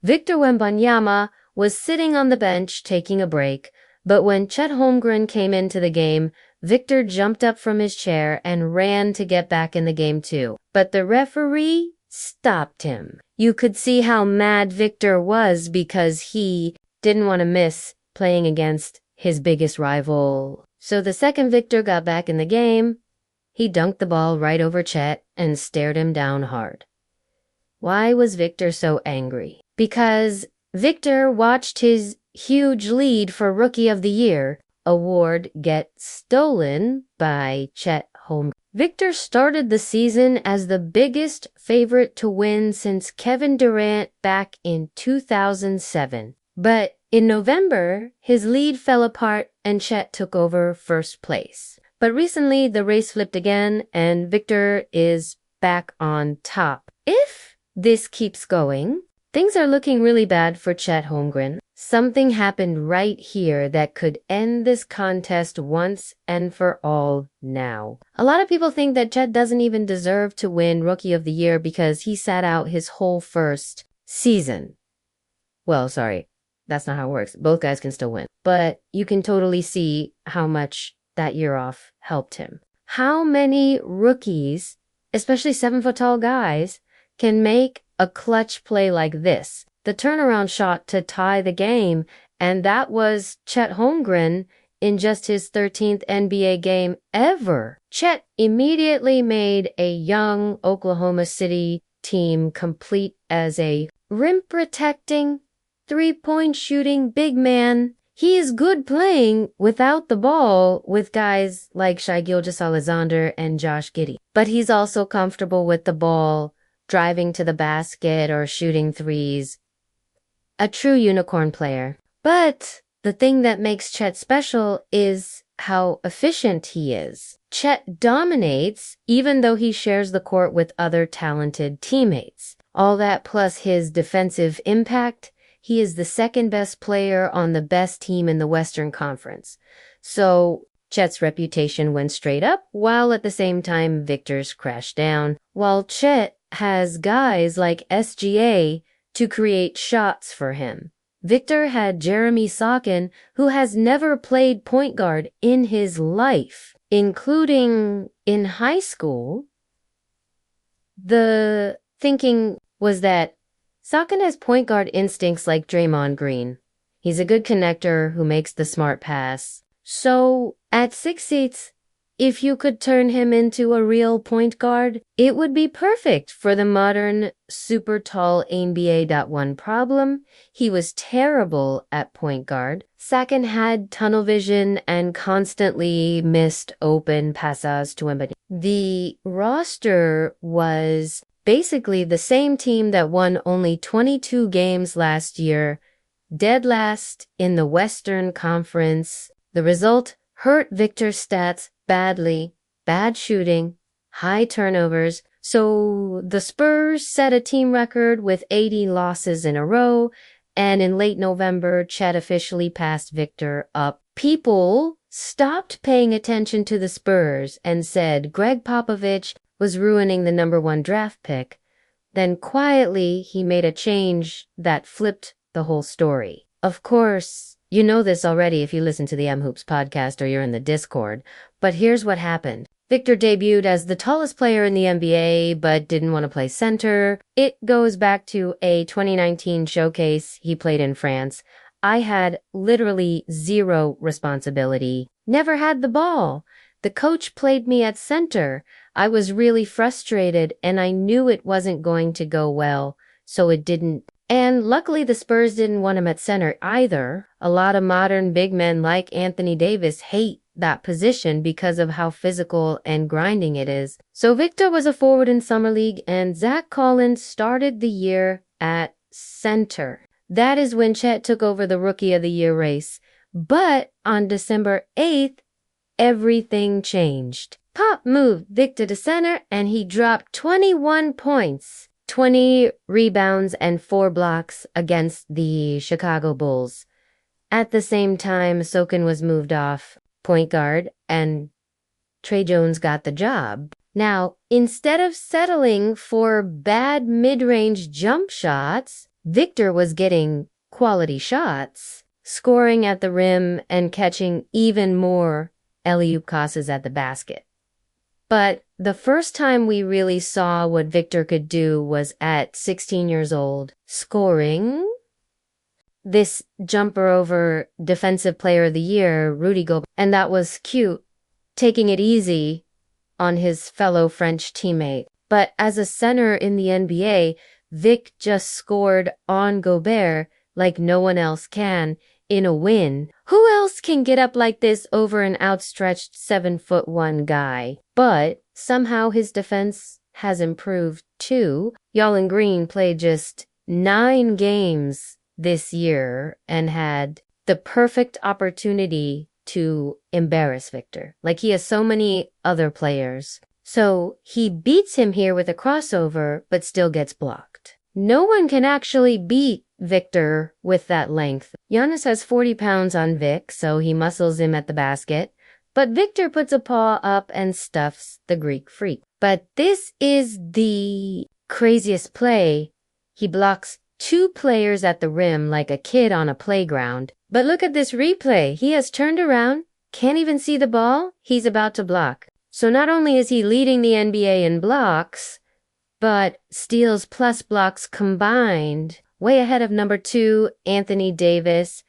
Victor Wembanyama was sitting on the bench taking a break, but when Chet Holmgren came into the game, Victor jumped up from his chair and ran to get back in the game too. But the referee stopped him. You could see how mad Victor was because he didn't want to miss playing against his biggest rival. So the second Victor got back in the game, he dunked the ball right over Chet and stared him down hard. Why was Victor so angry? Because Victor watched his huge lead for Rookie of the Year award get stolen by Chet Holmgren. Victor started the season as the biggest favorite to win since Kevin Durant back in 2007. But in November, his lead fell apart and Chet took over first place. But recently, the race flipped again and Victor is back on top. If this keeps going, things are looking really bad for Chet Holmgren. Something happened right here that could end this contest once and for all now. A lot of people think that Chet doesn't even deserve to win Rookie of the Year because he sat out his whole first season. Well, sorry, that's not how it works. Both guys can still win. But you can totally see how much that year off helped him. How many rookies, especially 7-foot-tall guys, can make a clutch play like this? The turnaround shot to tie the game, and that was Chet Holmgren in just his 13th NBA game ever. Chet immediately made a young Oklahoma City team complete as a rim-protecting, three-point shooting big man. He is good playing without the ball with guys like Shai Gilgeous-Alexander and Josh Giddey. But he's also comfortable with the ball, driving to the basket or shooting threes. A true unicorn player. But the thing that makes Chet special is how efficient he is. Chet dominates even though he shares the court with other talented teammates. All that plus his defensive impact, he is the second best player on the best team in the Western Conference. So Chet's reputation went straight up, while at the same time Victor's crashed down. While Chet has guys like SGA to create shots for him. Victor had Jeremy Sochan, who has never played point guard in his life, including in high school. The thinking was that Sochan has point guard instincts like Draymond Green. He's a good connector who makes the smart pass. So at 6'8", if you could turn him into a real point guard, it would be perfect for the modern super tall NBA.1 problem. He was terrible at point guard. Sochan had tunnel vision and constantly missed open passes to him. The roster was basically the same team that won only 22 games last year, dead last in the Western Conference. The result hurt Victor's stats badly, bad shooting, high turnovers. So the Spurs set a team record with 80 losses in a row, and in late November, Chet officially passed Victor up. People stopped paying attention to the Spurs and said Greg Popovich was ruining the #1 draft pick. Then quietly, he made a change that flipped the whole story. Of course, you know this already if you listen to the M-Hoops podcast or you're in the Discord, but here's what happened. Victor debuted as the tallest player in the NBA, but didn't want to play center. It goes back to a 2019 showcase he played in France. I had literally zero responsibility. Never had the ball. The coach played me at center. I was really frustrated, and I knew it wasn't going to go well, so it didn't. And luckily the Spurs didn't want him at center either. A lot of modern big men like Anthony Davis hate that position because of how physical and grinding it is. So Victor was a forward in Summer League, and Zach Collins started the year at center. That is when Chet took over the Rookie of the Year race. But on December 8th, everything changed. Pop moved Victor to center, and he dropped 21 points, 20 rebounds, and 4 blocks against the Chicago Bulls. At the same time, Sochan was moved off point guard, and Trey Jones got the job. Now, instead of settling for bad mid-range jump shots, Victor was getting quality shots, scoring at the rim and catching even more alley-oop passes at the basket. But the first time we really saw what Victor could do was at 16 years old, scoring this jumper over Defensive Player of the Year, Rudy Gobert. And that was cute, taking it easy on his fellow French teammate. But as a center in the NBA, Vic just scored on Gobert like no one else can in a win. Who else can get up like this over an outstretched 7'1" guy? But somehow his defense has improved too. Jalen Green played just 9 games this year and had the perfect opportunity to embarrass Victor. Like he has so many other players. So he beats him here with a crossover, but still gets blocked. No one can actually beat Victor with that length. Giannis has 40 pounds on Vic, so he muscles him at the basket. But Victor puts a paw up and stuffs the Greek freak. But this is the craziest play. He blocks 2 players at the rim like a kid on a playground. But look at this replay. He has turned around, can't even see the ball. He's about to block. So not only is he leading the NBA in blocks, but steals plus blocks combined, way ahead of number 2, Anthony Davis.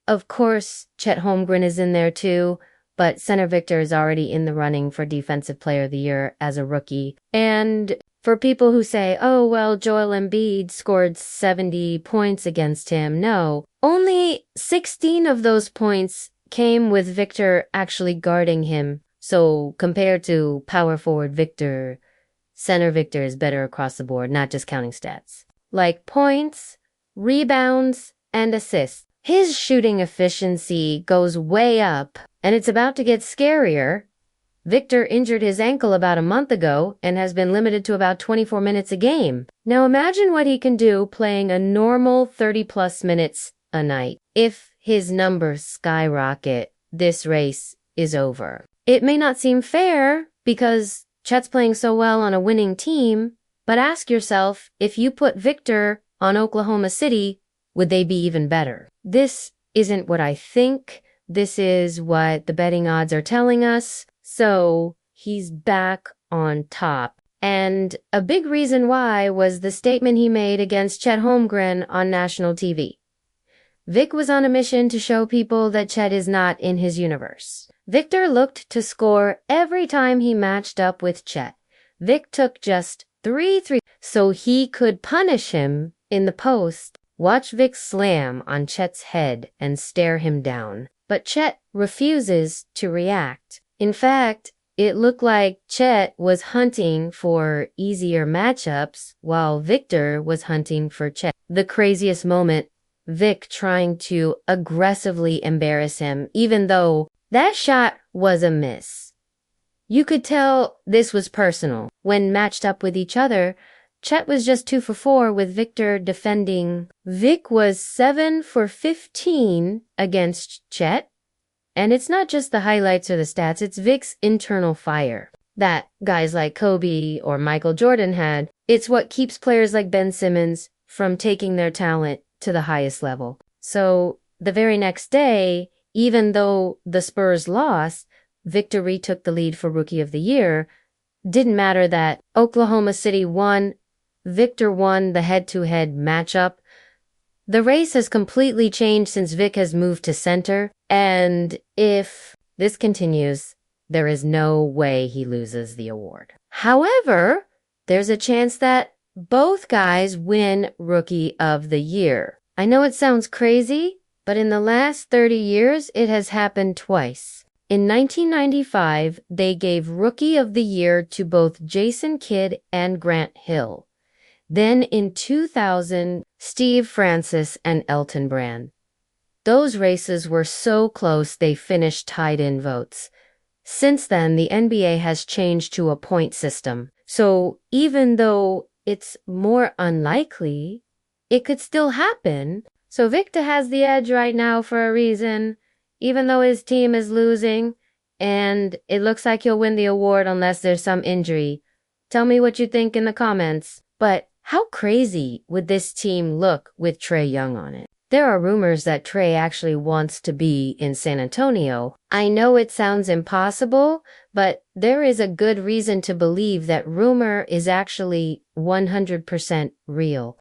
Of course, Chet Holmgren is in there too, but center Victor is already in the running for Defensive Player of the Year as a rookie. And for people who say, oh, well, Joel Embiid scored 70 points against him, no. Only 16 of those points came with Victor actually guarding him. So compared to power forward Victor, center Victor is better across the board, not just counting stats. Like points, rebounds, and assists. His shooting efficiency goes way up, and it's about to get scarier. Victor injured his ankle about a month ago and has been limited to about 24 minutes a game. Now imagine what he can do playing a normal 30-plus minutes a night. If his numbers skyrocket, this race is over. It may not seem fair because Chet's playing so well on a winning team, but ask yourself, if you put Victor on Oklahoma City, would they be even better? This isn't what I think. This is what the betting odds are telling us. So he's back on top. And a big reason why was the statement he made against Chet Holmgren on national TV. Vic was on a mission to show people that Chet is not in his universe. Victor looked to score every time he matched up with Chet. Vic took just 3 threes so he could punish him in the post. Watch Vic slam on Chet's head and stare him down. But Chet refuses to react. In fact, it looked like Chet was hunting for easier matchups while Victor was hunting for Chet. The craziest moment, Vic trying to aggressively embarrass him, even though that shot was a miss. You could tell this was personal. When matched up with each other, Chet was just 2 for 4 with Victor defending. Vic was 7 for 15 against Chet. And it's not just the highlights or the stats, it's Vic's internal fire that guys like Kobe or Michael Jordan had. It's what keeps players like Ben Simmons from taking their talent to the highest level. So the very next day, even though the Spurs lost, Victor retook the lead for Rookie of the Year. Didn't matter that Oklahoma City won, Victor won the head-to-head matchup. The race has completely changed since Vic has moved to center, and if this continues, there is no way he loses the award. However, there's a chance that both guys win Rookie of the Year. I know it sounds crazy, but in the last 30 years, it has happened twice. In 1995, they gave Rookie of the Year to both Jason Kidd and Grant Hill. Then in 2000, Steve Francis and Elton Brand. Those races were so close they finished tied in votes. Since then, the NBA has changed to a point system. So even though it's more unlikely, it could still happen. So Victor has the edge right now for a reason, even though his team is losing, and it looks like he'll win the award unless there's some injury. Tell me what you think in the comments. But How crazy would this team look with Trae Young on it? There are rumors that Trae actually wants to be in San Antonio. I know it sounds impossible, but there is a good reason to believe that rumor is actually 100% real.